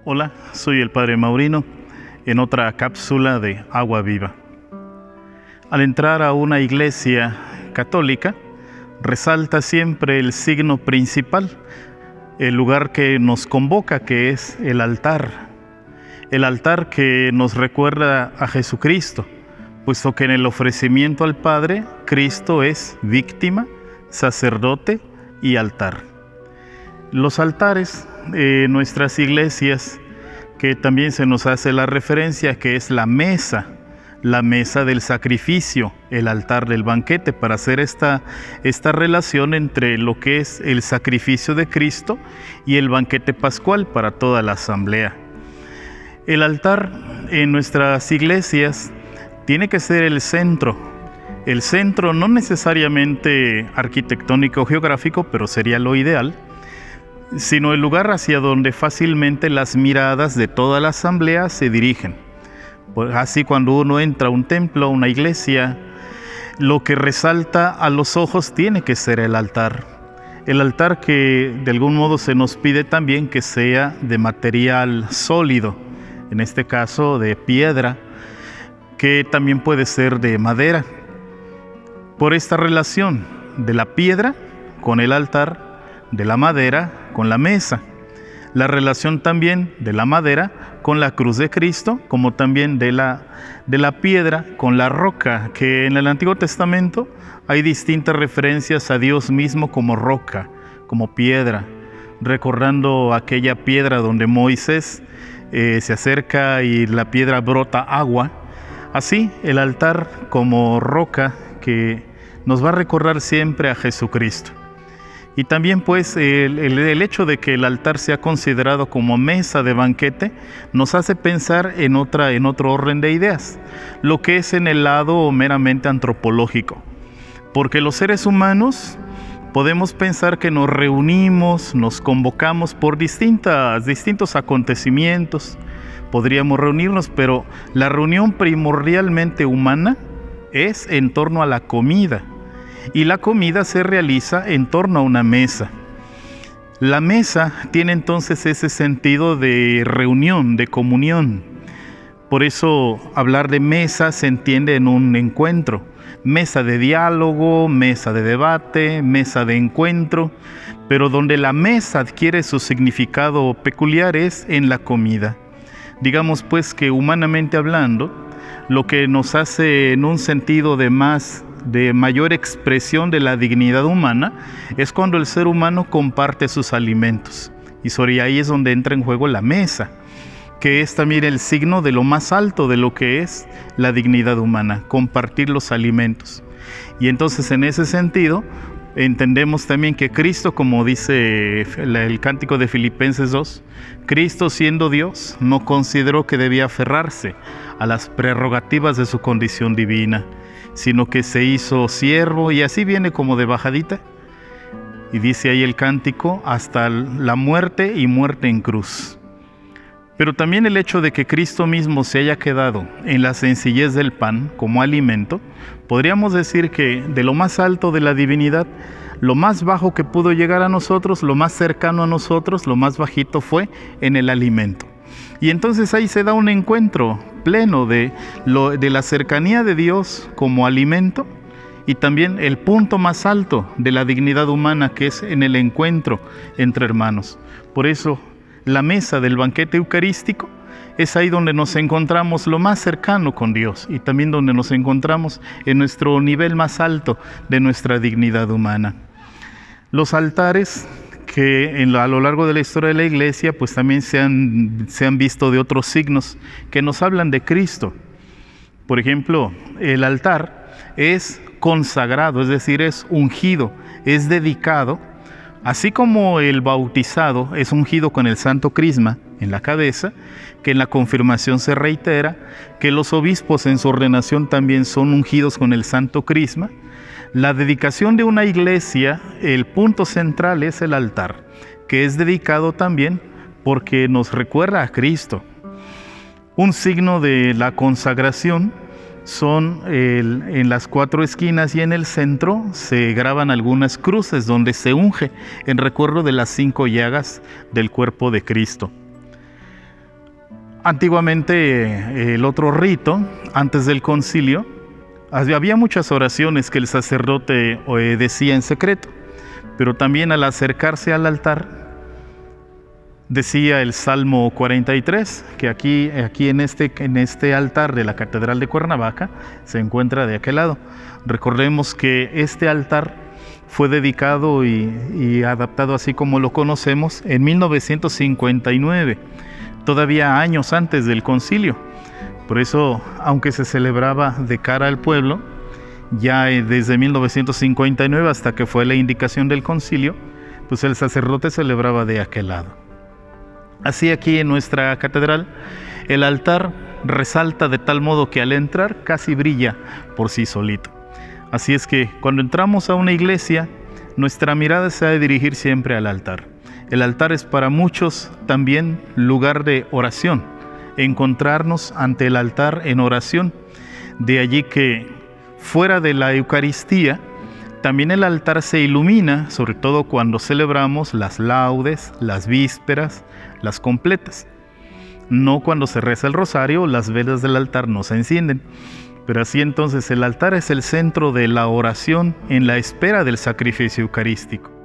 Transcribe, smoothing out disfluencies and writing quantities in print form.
Hola, soy el Padre Maurino en otra cápsula de Agua Viva. Al entrar a una iglesia católica, resalta siempre el signo principal, el lugar que nos convoca, que es el altar. El altar que nos recuerda a Jesucristo, puesto que en el ofrecimiento al Padre, Cristo es víctima, sacerdote y altar. Los altares en nuestras iglesias, que también se nos hace la referencia, que es la mesa del sacrificio, el altar del banquete, para hacer esta relación entre lo que es el sacrificio de Cristo y el banquete pascual para toda la asamblea. El altar en nuestras iglesias tiene que ser el centro no necesariamente arquitectónico o geográfico, pero sería lo ideal, sino el lugar hacia donde fácilmente las miradas de toda la asamblea se dirigen. Así, cuando uno entra a un templo, a una iglesia, lo que resalta a los ojos tiene que ser el altar. El altar que de algún modo se nos pide también que sea de material sólido, en este caso de piedra, que también puede ser de madera. Por esta relación de la piedra con el altar, de la madera con la mesa, la relación también de la madera con la cruz de Cristo, como también de la piedra con la roca, que en el Antiguo Testamento hay distintas referencias a Dios mismo como roca, como piedra, recordando aquella piedra donde Moisés se acerca y la piedra brota agua. Así, el altar como roca que nos va a recordar siempre a Jesucristo. Y también pues el hecho de que el altar sea considerado como mesa de banquete nos hace pensar en otro orden de ideas, lo que es en el lado meramente antropológico. Porque los seres humanos podemos pensar que nos reunimos, nos convocamos por distintos acontecimientos, podríamos reunirnos, pero la reunión primordialmente humana es en torno a la comida. Y la comida se realiza en torno a una mesa. La mesa tiene entonces ese sentido de reunión, de comunión. Por eso hablar de mesa se entiende en un encuentro. Mesa de diálogo, mesa de debate, mesa de encuentro. Pero donde la mesa adquiere su significado peculiar es en la comida. Digamos pues que humanamente hablando, lo que nos hace en un sentido de mayor expresión de la dignidad humana es cuando el ser humano comparte sus alimentos, y sobre ahí es donde entra en juego la mesa, que es también el signo de lo más alto de lo que es la dignidad humana, compartir los alimentos. Y entonces en ese sentido entendemos también que Cristo, como dice el cántico de Filipenses 2, Cristo, siendo Dios, no consideró que debía aferrarse a las prerrogativas de su condición divina, sino que se hizo siervo, y así viene como de bajadita. Y dice ahí el cántico, hasta la muerte y muerte en cruz. Pero también el hecho de que Cristo mismo se haya quedado en la sencillez del pan como alimento, podríamos decir que de lo más alto de la divinidad, lo más bajo que pudo llegar a nosotros, lo más cercano a nosotros, lo más bajito fue en el alimento. Y entonces ahí se da un encuentro pleno de la cercanía de Dios como alimento, y también el punto más alto de la dignidad humana, que es en el encuentro entre hermanos. Por eso la mesa del banquete eucarístico es ahí donde nos encontramos lo más cercano con Dios, y también donde nos encontramos en nuestro nivel más alto de nuestra dignidad humana. Los altares que a lo largo de la historia de la iglesia pues también se han visto de otros signos que nos hablan de Cristo. Por ejemplo, el altar es consagrado, es decir, es ungido, es dedicado, así como el bautizado es ungido con el santo crisma en la cabeza, que en la confirmación se reitera, que los obispos en su ordenación también son ungidos con el santo crisma. La dedicación de una iglesia, el punto central es el altar, que es dedicado también porque nos recuerda a Cristo. Un signo de la consagración son en las cuatro esquinas y en el centro se graban algunas cruces donde se unge en recuerdo de las 5 llagas del cuerpo de Cristo. Antiguamente, el otro rito, antes del concilio, había muchas oraciones que el sacerdote decía en secreto, pero también al acercarse al altar, decía el Salmo 43, que aquí en este altar de la Catedral de Cuernavaca se encuentra de aquel lado. Recordemos que este altar fue dedicado y adaptado así como lo conocemos en 1959, todavía años antes del concilio. Por eso, aunque se celebraba de cara al pueblo, ya desde 1959 hasta que fue la indicación del concilio, pues el sacerdote celebraba de aquel lado. Así aquí en nuestra catedral, el altar resalta de tal modo que al entrar casi brilla por sí solito. Así es que cuando entramos a una iglesia, nuestra mirada se ha de dirigir siempre al altar. El altar es para muchos también lugar de oración, encontrarnos ante el altar en oración. De allí que fuera de la Eucaristía, también el altar se ilumina, sobre todo cuando celebramos las laudes, las vísperas, las completas. No cuando se reza el rosario, las velas del altar no se encienden. Pero así entonces el altar es el centro de la oración en la espera del sacrificio eucarístico.